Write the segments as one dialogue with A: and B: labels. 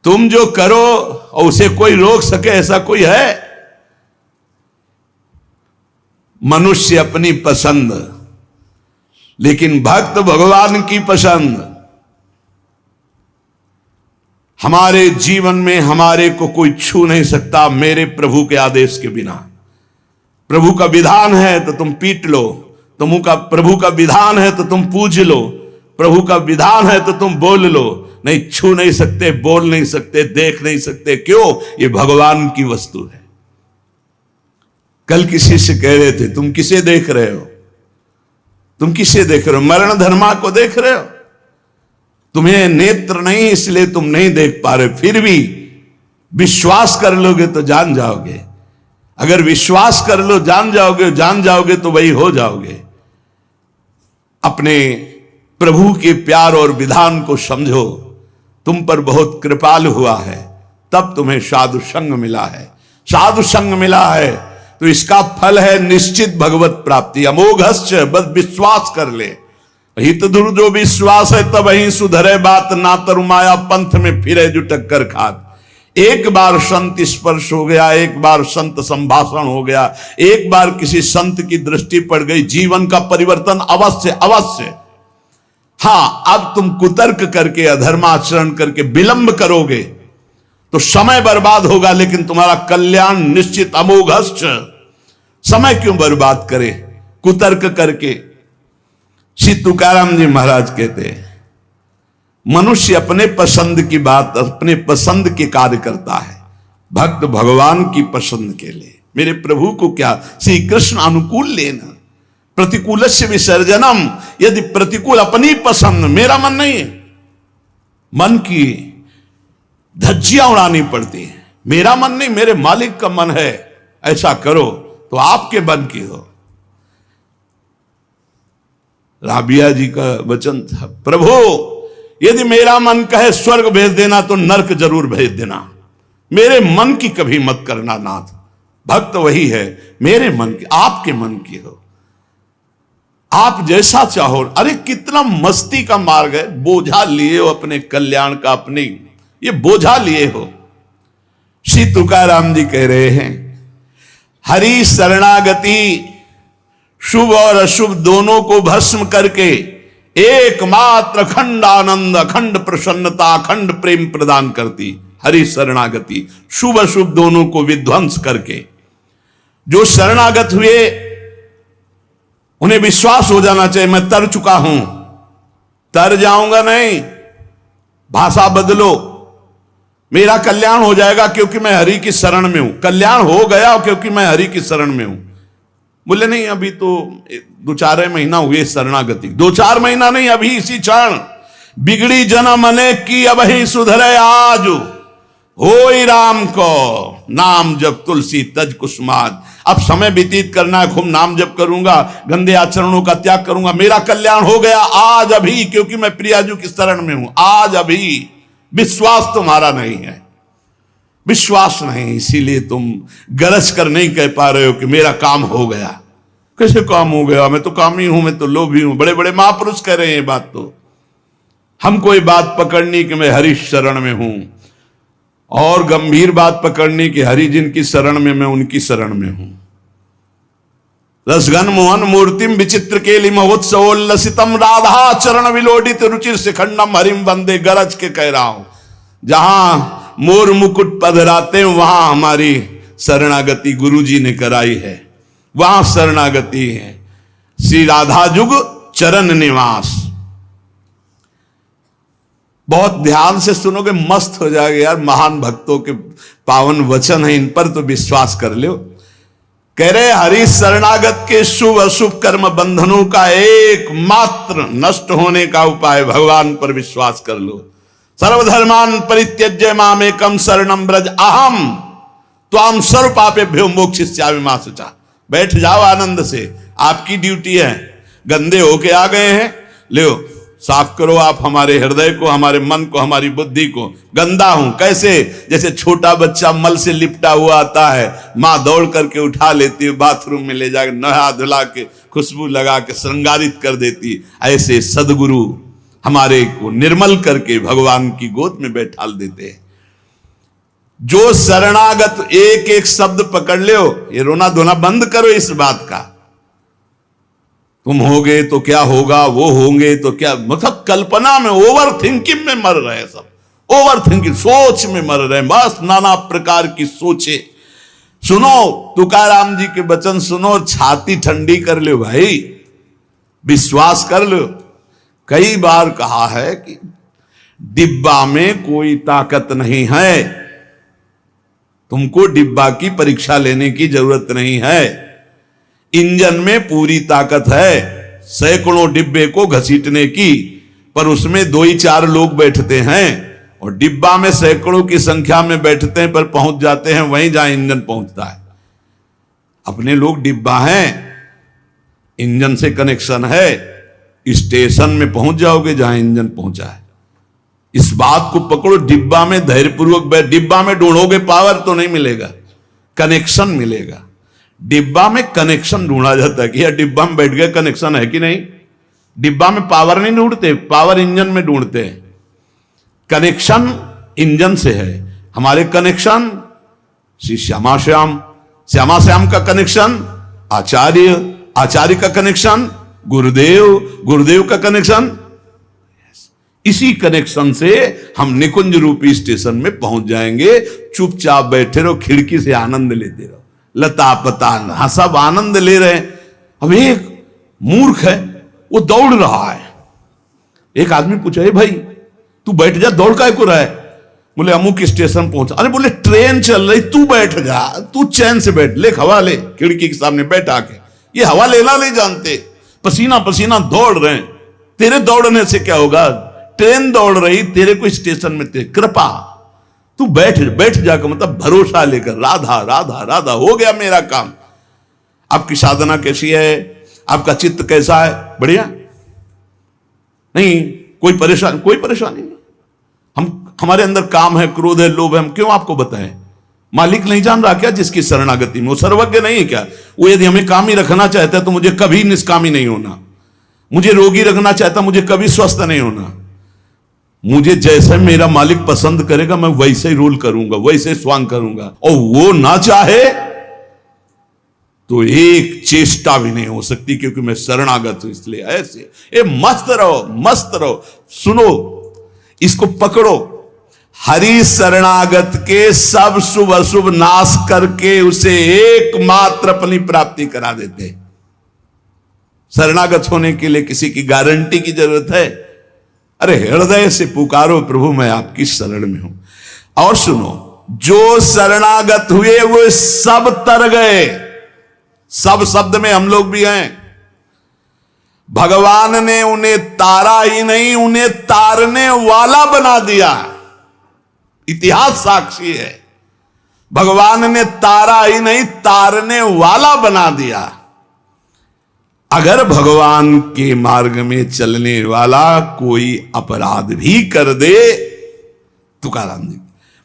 A: तुम जो करो और उसे कोई रोक सके ऐसा कोई है? मनुष्य अपनी पसंद, लेकिन भक्त भगवान की पसंद। हमारे जीवन में हमारे को कोई छू नहीं सकता मेरे प्रभु के आदेश के बिना। प्रभु का विधान है तो तुम पीट लो, प्रभु का विधान है तो तुम पूज लो, प्रभु का विधान है तो तुम बोल लो, नहीं छू नहीं सकते, बोल नहीं सकते, देख नहीं सकते। क्यों? ये भगवान की वस्तु है। कल किसी से कह रहे थे, तुम किसे देख रहे हो? तुम किसे देख रहे हो? मरण धर्मा को देख रहे हो? तुम्हें नेत्र नहीं इसलिए तुम नहीं देख पा रहे, फिर भी विश्वास कर लोगे तो जान जाओगे। अगर विश्वास कर लो जान जाओगे तो वही हो जाओगे। अपने प्रभु के प्यार और विधान को समझो। तुम पर बहुत कृपालु हुआ है, तब तुम्हें साधु संग मिला है। साधु संग मिला है तो इसका फल है निश्चित भगवत प्राप्ति। अमोघश्च, बस विश्वास कर ले। हित दुर जो विश्वास है तब ही सुधरे बात, ना तरु माया पंथ में फिरे जो टक्कर खात। एक बार संत स्पर्श हो गया, एक बार संत संभाषण हो गया, एक बार किसी संत की दृष्टि पड़ गई, जीवन का परिवर्तन अवश्य अवश्य। हाँ, अब तुम कुतर्क करके अधर्माचरण करके विलंब करोगे तो समय बर्बाद होगा, लेकिन तुम्हारा कल्याण निश्चित। अमोघश्च, समय क्यों बर्बाद करे कुतर्क करके? श्री तुकाराम जी महाराज कहते हैं, मनुष्य अपने पसंद की बात, अपने पसंद के कार्य करता है, भक्त भगवान की पसंद के लिए। मेरे प्रभु को क्या श्री कृष्ण अनुकूल लेना, प्रतिकूलस्य विसर्जनम। यदि प्रतिकूल अपनी पसंद, मेरा मन नहीं है, मन की धज्जियां उड़ानी पड़ती है। मेरा मन नहीं, मेरे मालिक का मन है, ऐसा करो तो आपके मन की हो। राबिया जी का वचन था, प्रभु यदि मेरा मन कहे स्वर्ग भेज देना तो नरक जरूर भेज देना, मेरे मन की कभी मत करना नाथ। भक्त वही है, मेरे मन की, आपके मन की हो, आप जैसा चाहो। अरे कितना मस्ती का मार्ग है, बोझा लिए हो अपने कल्याण का, अपने ये बोझा लिए हो। श्री तुकाराम जी कह रहे हैं, हरि शरणागति शुभ और अशुभ दोनों को भस्म करके एकमात्र अखंड आनंद, अखंड प्रसन्नता, अखंड प्रेम प्रदान करती। हरि शरणागति शुभ अशुभ दोनों को विध्वंस करके, जो शरणागत हुए उन्हें विश्वास हो जाना चाहिए मैं तर चुका हूं, तर जाऊंगा नहीं, भाषा बदलो, मेरा कल्याण हो जाएगा क्योंकि मैं हरि की शरण में हूं। कल्याण हो गया क्योंकि मैं हरि की शरण में हूं। बोले नहीं अभी तो 2-4 महीना हुए शरणागति, 2-4 महीना नहीं, अभी इसी क्षण। बिगड़ी जन्म अनेक की अब ही सुधरे आज, होई राम को नाम जब तुलसी तज कुसुमाज। अब समय व्यतीत करना है, खूब नाम जप करूंगा, गंदे आचरणों का त्याग करूंगा, मेरा कल्याण हो गया आज अभी, क्योंकि मैं प्रियाजू की शरण में हूं। आज अभी विश्वास तुम्हारा नहीं है, विश्वास नहीं, इसीलिए तुम गरज कर नहीं कह पा रहे हो कि मेरा काम हो गया। कैसे काम हो गया? मैं तो कामी हूं, मैं तो लोभी हूं। बड़े बड़े महापुरुष कह रहे हैं ये बात। तो हमको ये बात पकड़नी कि मैं हरि शरण में हूं, और गंभीर बात पकड़नी कि हरि जिनकी शरण में मैं उनकी शरण में हूं। रसघन मोहन मूर्तिम विचित्र केलि महोत्सवोल्लसितम राधा चरण विलोडित रुचिर शिखंडम हरिम वंदे। गरज के कह रहा हूं, जहां मोर मुकुट पधराते हैं वहां हमारी शरणागति गुरुजी ने कराई है, वहां शरणागति है। श्री राधा जुग चरण निवास। बहुत ध्यान से सुनोगे, मस्त हो जाएगा यार। महान भक्तों के पावन वचन है, इन पर तो विश्वास कर लो। कह रहे हरि शरणागत के शुभ अशुभ कर्म बंधनों का एकमात्र नष्ट होने का उपाय भगवान पर विश्वास कर लो। सर्वधर्मान परित्यज्य मामेकम शरणम ब्रज अहम त्वाम सर्व पापेभ्यो मोक्षयिष्यामि मा शुचा। बैठ जाओ आनंद से, आपकी ड्यूटी है। गंदे होके आ गए हैं, लो साफ करो आप हमारे हृदय को, हमारे मन को, हमारी बुद्धि को। गंदा हूं कैसे? जैसे छोटा बच्चा मल से लिपटा हुआ आता है, माँ दौड़ करके उठा लेती है, बाथरूम में ले जाकर नहा धुला के खुशबू लगा के श्रृंगारित कर देती। ऐसे सदगुरु हमारे को निर्मल करके भगवान की गोद में बैठाल देते हैं। जो शरणागत, एक एक शब्द पकड़ लो, ये रोना धोना बंद करो इस बात का। तुम होगे तो क्या होगा, वो होंगे तो क्या, मतलब कल्पना में, ओवर थिंकिंग में मर रहे सब, ओवर थिंकिंग, सोच में मर रहे, बस नाना प्रकार की सोचे। सुनो तुकाराम जी के वचन सुनो, छाती ठंडी कर लो भाई, विश्वास कर लो। कई बार कहा है कि डिब्बा में कोई ताकत नहीं है, तुमको डिब्बा की परीक्षा लेने की जरूरत नहीं है, इंजन में पूरी ताकत है सैकड़ों डिब्बे को घसीटने की, पर उसमें 2 ही 4 लोग बैठते हैं, और डिब्बा में सैकड़ों की संख्या में बैठते हैं पर पहुंच जाते हैं वहीं जहां इंजन पहुंचता है। अपने लोग डिब्बा हैं, इंजन से कनेक्शन है, स्टेशन में पहुंच जाओगे जहां इंजन पहुंचा है। इस बात को पकड़ो, डिब्बा में धैर्यपूर्वक, डिब्बा में ढूंढोगे पावर तो नहीं मिलेगा, कनेक्शन मिलेगा। डिब्बा में कनेक्शन ढूंढा जाता है कि यार डिब्बा में बैठ गए, कनेक्शन है कि नहीं। डिब्बा में पावर नहीं ढूंढते, पावर इंजन में ढूंढते हैं। कनेक्शन इंजन से है। हमारे कनेक्शन श्री श्यामा श्याम, श्यामा श्याम का कनेक्शन आचार्य, आचार्य का कनेक्शन गुरुदेव, गुरुदेव का कनेक्शन, इसी कनेक्शन से हम निकुंज रूपी स्टेशन में पहुंच जाएंगे। चुपचाप बैठे रहो, खिड़की से आनंद लेते रहो, लता पता हाँ सब आनंद ले रहे हैं। अब एक मूर्ख है, वो दौड़ रहा है। एक आदमी पूछा, ए भाई तू बैठ जा, दौड़ काय को रहा है? बोले अमुक स्टेशन पहुंचा। अरे बोले ट्रेन चल रही, तू बैठ जा, तू चैन से बैठ, ले हवा ले, खिड़की के सामने बैठ आके। ये हवा लेना नहीं जानते, पसीना पसीना दौड़ रहे हैं। तेरे दौड़ने से क्या होगा, ट्रेन दौड़ रही, तेरे को स्टेशन में तेरे कृपा, तू बैठ बैठ जाकर, मतलब भरोसा लेकर, राधा राधा राधा, हो गया मेरा काम। आपकी साधना कैसी है, आपका चित्त कैसा है, बढ़िया नहीं, कोई परेशानी नहीं। हमारे अंदर काम है, क्रोध है, लोभ है, हम क्यों आपको बताएं? मालिक नहीं जान रहा क्या जिसकी शरणागति में? वो सर्वज्ञ नहीं है क्या? वो यदि हमें कामी रखना चाहता है तो मुझे कभी निष्कामी नहीं होना, मुझे रोगी रखना चाहता मुझे कभी स्वस्थ नहीं होना। मुझे जैसे मेरा मालिक पसंद करेगा मैं वैसे ही रोल करूंगा, वैसे स्वांग करूंगा, और वो ना चाहे तो एक चेष्टा भी नहीं हो सकती, क्योंकि मैं शरणागत हूं। इसलिए ऐसे ये मस्त रहो, मस्त रहो। सुनो, इसको पकड़ो, हरि शरणागत के सब शुभ अशुभ नाश करके उसे एकमात्र अपनी प्राप्ति करा देते। शरणागत होने के लिए किसी की गारंटी की जरूरत है? अरे हृदय से पुकारो, प्रभु मैं आपकी शरण में हूं। और सुनो, जो शरणागत हुए वो सब तर गए। सब शब्द में हम लोग भी हैं। भगवान ने उन्हें तारा ही नहीं, उन्हें तारने वाला बना दिया। इतिहास साक्षी है, भगवान ने तारा ही नहीं तारने वाला बना दिया। अगर भगवान के मार्ग में चलने वाला कोई अपराध भी कर दे, तुकाराम जी,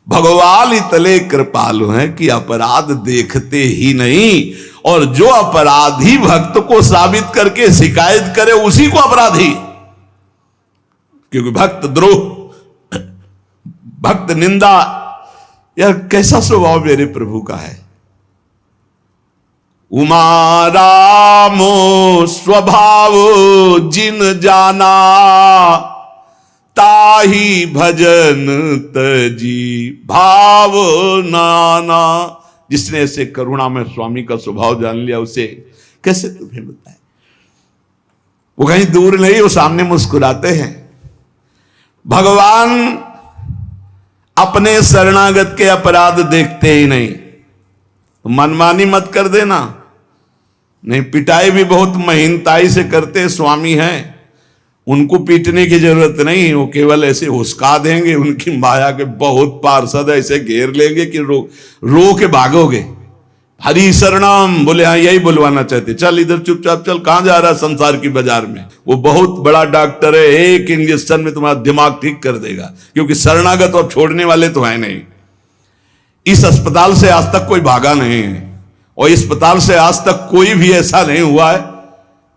A: भगवान इतने कृपालु हैं कि अपराध देखते ही नहीं, और जो अपराधी भक्त को साबित करके शिकायत करे उसी को अपराधी, क्योंकि भक्त द्रोह, भक्त निंदा, यार कैसा स्वभाव मेरे प्रभु का है। उमा रामो स्वभाव जिन जाना, ताही भजन तजी भाव नाना। जिसने ऐसे करुणा में स्वामी का स्वभाव जान लिया, उसे कैसे तुम्हें बताए। वो कहीं दूर नहीं, वो सामने मुस्कुराते हैं। भगवान अपने शरणागत के अपराध देखते ही नहीं। तो मनमानी मत कर देना, नहीं पिटाई भी बहुत महीनताई से करते स्वामी हैं, उनको पीटने की जरूरत नहीं, वो केवल ऐसे हुस्का देंगे। उनकी माया के बहुत पार्षद ऐसे घेर लेंगे कि रो के भागोगे। हरि शरणम बोले, हाँ यही बुलवाना चाहते, चल इधर चुपचाप चल, कहां जा रहा है संसार की बाजार में। वो बहुत बड़ा डॉक्टर है, एक इंजेक्शन में तुम्हारा दिमाग ठीक कर देगा, क्योंकि शरणागत और छोड़ने वाले तो है नहीं। इस अस्पताल से आज तक कोई भागा नहीं है, और इस अस्पताल से आज तक कोई भी ऐसा नहीं हुआ है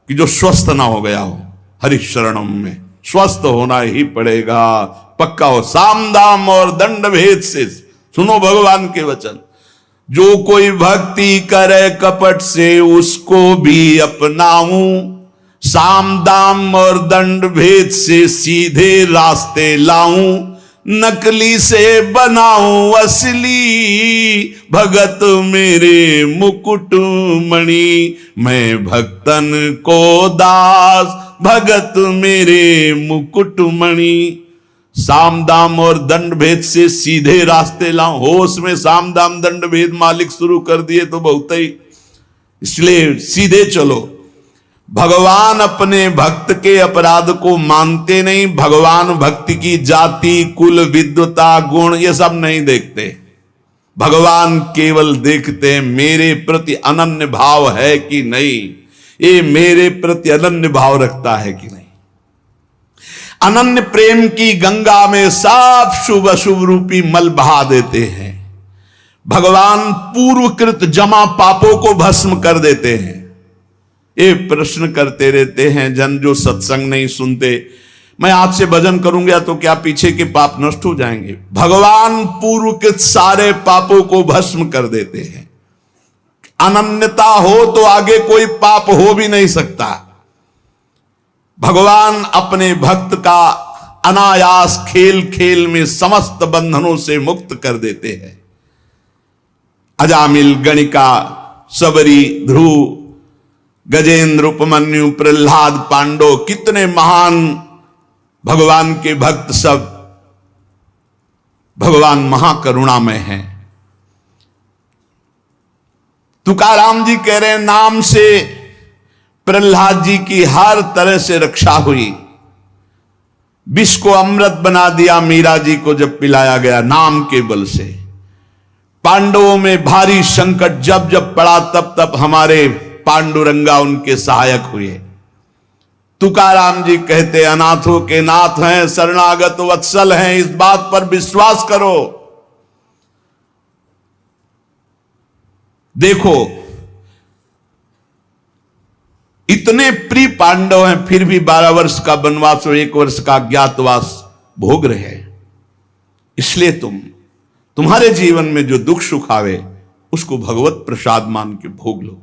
A: कि जो स्वस्थ ना हो गया हो। हरि शरणम में स्वस्थ होना ही पड़ेगा, पक्का हो। साम दाम और दंड भेद से सुनो भगवान के वचन, जो कोई भक्ति करे कपट से उसको भी अपनाऊं, साम दाम और दंड भेद से सीधे रास्ते लाऊं, नकली से बनाऊं असली, भगत मेरे मुकुट मणि, मैं भक्तन को दास, भगत मेरे मुकुट मणि। साम दाम और दंड भेद से सीधे रास्ते लाऊं, होश में साम दाम दंड भेद मालिक शुरू कर दिए तो बहुत ही, इसलिए सीधे चलो। भगवान अपने भक्त के अपराध को मानते नहीं, भगवान भक्ति की जाति कुल विद्वता गुण ये सब नहीं देखते, भगवान केवल देखते हैं मेरे प्रति अनन्य भाव है कि नहीं, ये मेरे प्रति अनन्य भाव रखता है कि नहीं। अनन्य प्रेम की गंगा में सब शुभ अशुभ रूपी मल बहा देते हैं। भगवान पूर्वकृत जमा पापों को भस्म कर देते हैं। ये प्रश्न करते रहते हैं जन जो सत्संग नहीं सुनते, मैं आज से भजन करूंगा तो क्या पीछे के पाप नष्ट हो जाएंगे? भगवान पूर्वकृत सारे पापों को भस्म कर देते हैं। अनन्यता हो तो आगे कोई पाप हो भी नहीं सकता। भगवान अपने भक्त का अनायास खेल खेल में समस्त बंधनों से मुक्त कर देते हैं। अजामिल, गणिका, सबरी, ध्रुव, गजेंद्र, उपमन्यु, प्रहलाद, पांडव, कितने महान भगवान के भक्त, सब भगवान महाकरुणामय हैं। तुकाराम जी कह रहे हैं नाम से प्रहलाद जी की हर तरह से रक्षा हुई। विष को अमृत बना दिया मीरा जी को जब पिलाया गया नाम के बल से। पांडवों में भारी संकट जब जब पड़ा तब तब हमारे पांडुरंगा उनके सहायक हुए। तुकाराम जी कहते अनाथों के नाथ हैं, शरणागत वत्सल हैं, इस बात पर विश्वास करो। देखो इतने प्रिय पांडव हैं फिर भी 12 वर्ष का वनवास और 1 वर्ष का अज्ञातवास भोग रहे हैं। इसलिए तुम्हारे जीवन में जो दुख सुख आवे उसको भगवत प्रसाद मान के भोग लो।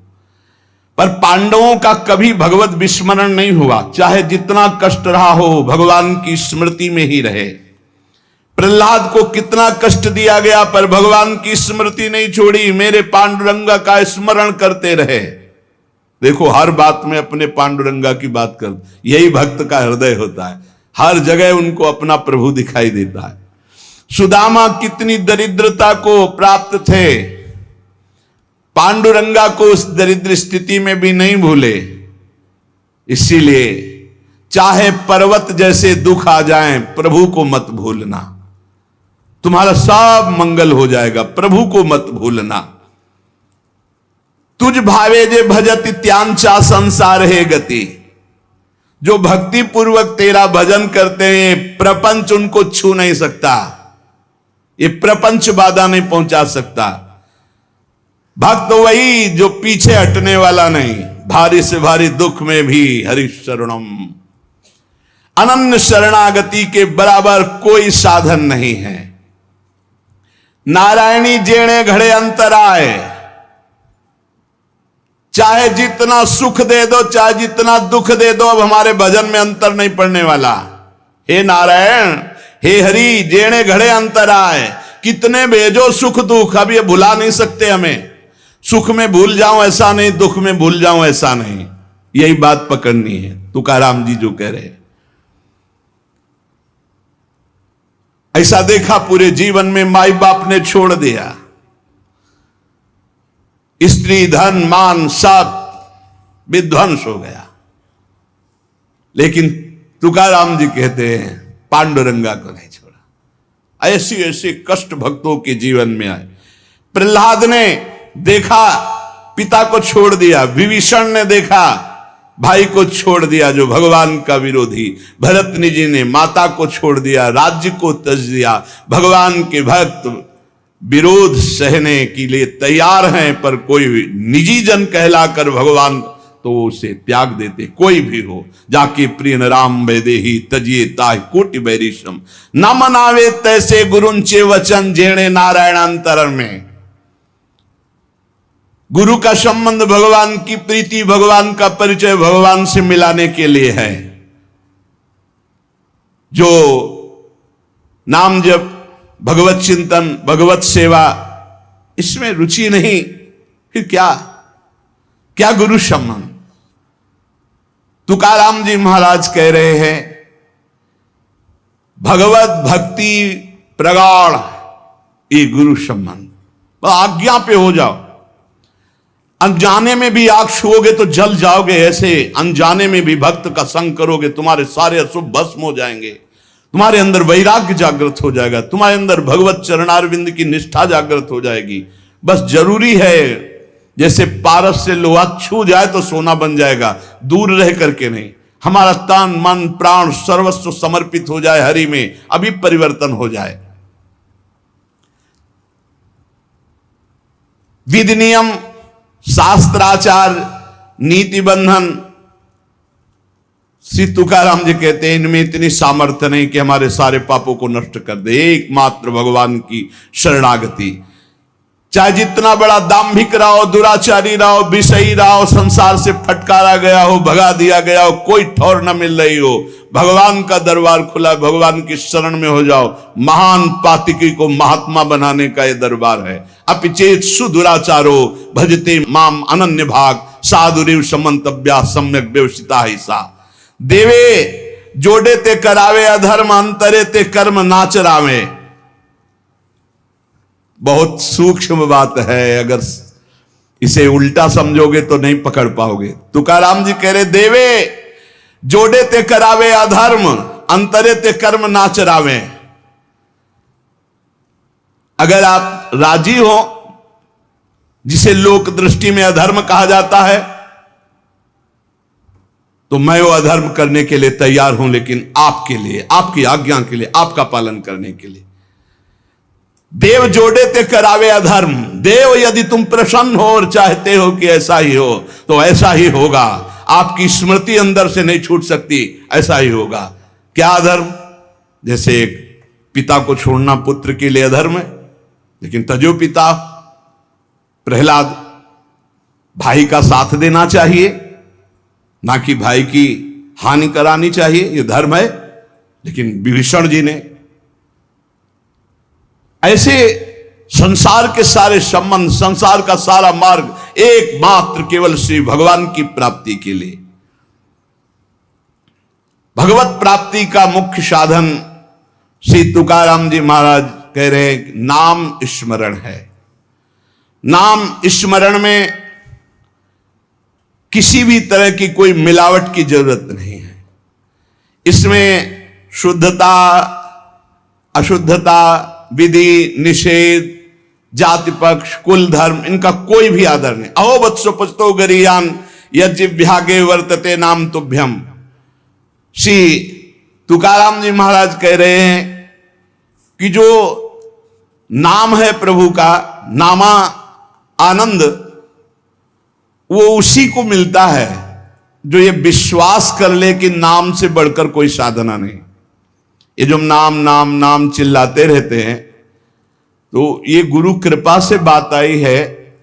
A: पर पांडवों का कभी भगवत विस्मरण नहीं हुआ, चाहे जितना कष्ट रहा हो भगवान की स्मृति में ही रहे। प्रहलाद को कितना कष्ट दिया गया पर भगवान की स्मृति नहीं छोड़ी, मेरे पांडुरंगा का स्मरण करते रहे। देखो हर बात में अपने पांडुरंगा की बात कर, यही भक्त का हृदय होता है। हर जगह उनको अपना प्रभु दिखाई देता है। सुदामा कितनी दरिद्रता को प्राप्त थे, पांडुरंगा को उस दरिद्र स्थिति में भी नहीं भूले। इसीलिए चाहे पर्वत जैसे दुख आ जाएं, प्रभु को मत भूलना, तुम्हारा सब मंगल हो जाएगा। प्रभु को मत भूलना। तुझ भावे जे भजत त्यांचा संसार है गति। जो भक्ति पूर्वक तेरा भजन करते हैं प्रपंच उनको छू नहीं सकता, ये प्रपंच बाधा नहीं पहुंचा सकता। भक्त वही जो पीछे हटने वाला नहीं, भारी से भारी दुख में भी हरि शरणम। अनन्य शरणागति के बराबर कोई साधन नहीं है। नारायणी जेणे घड़े अंतराय, चाहे जितना सुख दे दो चाहे जितना दुख दे दो, अब हमारे भजन में अंतर नहीं पड़ने वाला। हे नारायण, हे हरि, जेणे घड़े अंतराय, कितने भेजो सुख दुख, अब ये भुला नहीं सकते हमें। सुख में भूल जाऊं ऐसा नहीं, दुख में भूल जाऊं ऐसा नहीं, यही बात पकड़नी है। तुकाराम जी जो कह रहे हैं, ऐसा देखा पूरे जीवन में माई बाप ने छोड़ दिया, स्त्री धन मान सब विध्वंस हो गया, लेकिन तुकाराम जी कहते हैं पांडुरंगा को नहीं छोड़ा। ऐसी ऐसी कष्ट भक्तों के जीवन में आए। प्रहलाद ने देखा पिता को छोड़ दिया, विभीषण ने देखा भाई को छोड़ दिया जो भगवान का विरोधी, भरतनी जी ने माता को छोड़ दिया, राज्य को त्यज दिया। भगवान के भक्त विरोध सहने के लिए तैयार हैं, पर कोई निजी जन कहलाकर भगवान तो उसे त्याग देते, कोई भी हो। जाके प्रिय न राम वैदेही तजिए ताहि कोटि बैरिशम, न मनावे तैसे गुरुंचे वचन जेणे नारायणांतरण में। गुरु का संबंध भगवान की प्रीति, भगवान का परिचय भगवान से मिलाने के लिए है। जो नाम जप, भगवत चिंतन, भगवत सेवा, इसमें रुचि नहीं, फिर क्या गुरु संबंध। तुकाराम जी महाराज कह रहे हैं, भगवत भक्ति प्रगाढ़ ये गुरु संबंध। आज्ञा पे हो जाओ, अनजाने में भी आग छुओगे तो जल जाओगे, ऐसे अनजाने में भी भक्त का संग करोगे तुम्हारे सारे अशुभ भस्म हो जाएंगे, तुम्हारे अंदर वैराग्य जागृत हो जाएगा, तुम्हारे अंदर भगवत चरणारविंद की निष्ठा जागृत हो जाएगी। बस जरूरी है, जैसे पारस से लोहा छू जाए तो सोना बन जाएगा, दूर रह करके नहीं। हमारा तन मन प्राण सर्वस्व समर्पित हो जाए हरि में, अभी परिवर्तन हो जाए। विधि नियम शास्त्राचार नीति बंधन, श्री तुकाराम जी कहते हैं इनमें इतनी सामर्थ्य नहीं कि हमारे सारे पापों को नष्ट कर दे। एकमात्र भगवान की शरणागति, चाहे जितना बड़ा दाम्भिक रहो, दुराचारी रहो, विषयी रहो, संसार से फटकारा गया हो, भगा दिया गया हो, कोई ठौर न मिल रही हो, भगवान का दरबार खुला, भगवान की शरण में हो जाओ। महान पातिकी को महात्मा बनाने का यह दरबार है। अपिचेत सुदुराचारो भजते माम अनन्य भाग, साधुरिव समंतव्या सम्यक व्यवसिता ही सा। देवे जोड़े ते करावे अधर्म, अंतरे ते कर्म नाचरावे। बहुत सूक्ष्म बात है, अगर इसे उल्टा समझोगे तो नहीं पकड़ पाओगे। तुकाराम जी कह रहे, देवे जोड़े ते करावे अधर्म, अंतरे ते कर्म नाचरावे। अगर आप राजी हो, जिसे लोक दृष्टि में अधर्म कहा जाता है, तो मैं वो अधर्म करने के लिए तैयार हूं, लेकिन आपके लिए, आपकी आज्ञा के लिए, आपका पालन करने के लिए। देव जोड़े ते करावे अधर्म, देव यदि तुम प्रसन्न हो और चाहते हो कि ऐसा ही हो तो ऐसा ही होगा। आपकी स्मृति अंदर से नहीं छूट सकती, ऐसा ही होगा। क्या अधर्म? जैसे एक पिता को छोड़ना पुत्र के लिए अधर्म है, लेकिन तजो पिता प्रहलाद, भाई का साथ देना चाहिए, ना कि भाई की हानि करानी चाहिए, यह धर्म है। लेकिन विभीषण जी ने ऐसे संसार के सारे संबंध, संसार का सारा मार्ग एकमात्र केवल श्री भगवान की प्राप्ति के लिए। भगवत प्राप्ति का मुख्य साधन श्री तुकाराम जी महाराज कह रहे हैं, नाम स्मरण है। नाम स्मरण में किसी भी तरह की कोई मिलावट की जरूरत नहीं है। इसमें शुद्धता अशुद्धता, विधि निषेध, जाति पक्ष, कुल धर्म, इनका कोई भी आदर नहीं। अहो वत्सो पचतो गरियान यज्ञव्यागे वर्तते नाम तुभ्यम। श्री तुकाराम जी महाराज कह रहे हैं कि जो नाम है प्रभु का, नामा आनंद, वो उसी को मिलता है जो ये विश्वास कर ले कि नाम से बढ़कर कोई साधना नहीं। ये जो नाम नाम नाम चिल्लाते रहते हैं, तो ये गुरु कृपा से बात आई है।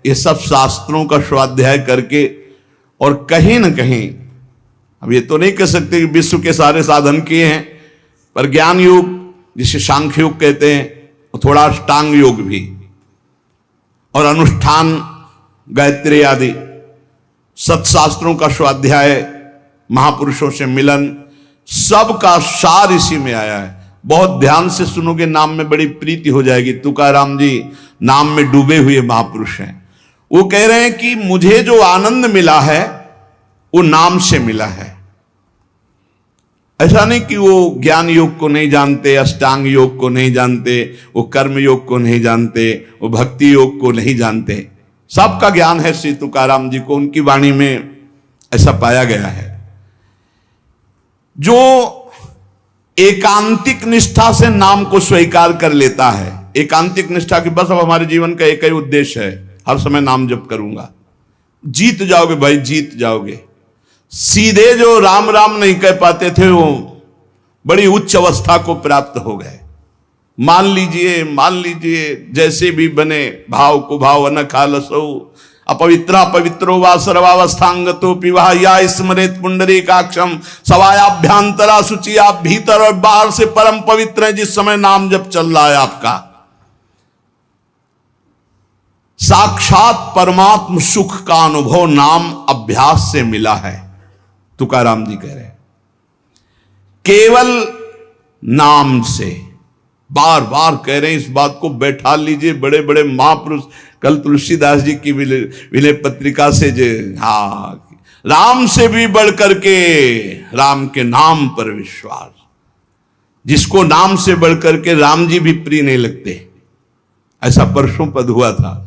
A: ये सब शास्त्रों का स्वाध्याय करके, और कहीं ना कहीं, अब ये तो नहीं कह सकते कि विश्व के सारे साधन किए हैं, पर ज्ञान योग जिसे सांख्य योग कहते हैं, और थोड़ा अष्टांग योग भी, और अनुष्ठान, गायत्री आदि सत्शास्त्रों का स्वाध्याय, महापुरुषों से मिलन, सबका सार इसी में आया है। बहुत ध्यान से सुनोगे, नाम में बड़ी प्रीति हो जाएगी। तुकाराम जी नाम में डूबे हुए महापुरुष हैं। वो कह रहे हैं कि मुझे जो आनंद मिला है वो नाम से मिला है। ऐसा नहीं कि वो ज्ञान योग को नहीं जानते, अष्टांग योग को नहीं जानते, वो कर्म योग को नहीं जानते, वो भक्ति योग को नहीं जानते। सबका ज्ञान है श्री तुकाराम जी को, उनकी वाणी में ऐसा पाया गया है। जो एकांतिक निष्ठा से नाम को स्वीकार कर लेता है, एकांतिक निष्ठा की बस अब हमारे जीवन का एक ही उद्देश्य है, हर समय नाम जप करूंगा, जीत जाओगे भाई, जीत जाओगे। सीधे जो राम राम नहीं कह पाते थे वो बड़ी उच्च अवस्था को प्राप्त हो गए। मान लीजिए जैसे भी बने भाव को भाव न खालसो अपवित्रा पवित्रो वा सर्वावस्थांगतो पिवाह या स्मरेत पुंडरीकाक्षम सवायाभ्यांतरा शुचि। आप भीतर और बाहर से परम पवित्र हैं जिस समय नाम जब चल रहा है आपका। साक्षात परमात्म सुख का अनुभव नाम अभ्यास से मिला है। तुकाराम जी कह रहे हैं केवल नाम से, बार बार कह रहे हैं इस बात को बैठा लीजिए। बड़े बड़े महापुरुष, कल तुलसीदास जी की विनय पत्रिका से जो राम से भी बढ़ करके राम के नाम पर विश्वास, जिसको नाम से बढ़ करके राम जी भी प्रिय नहीं लगते। ऐसा परसों पद हुआ था।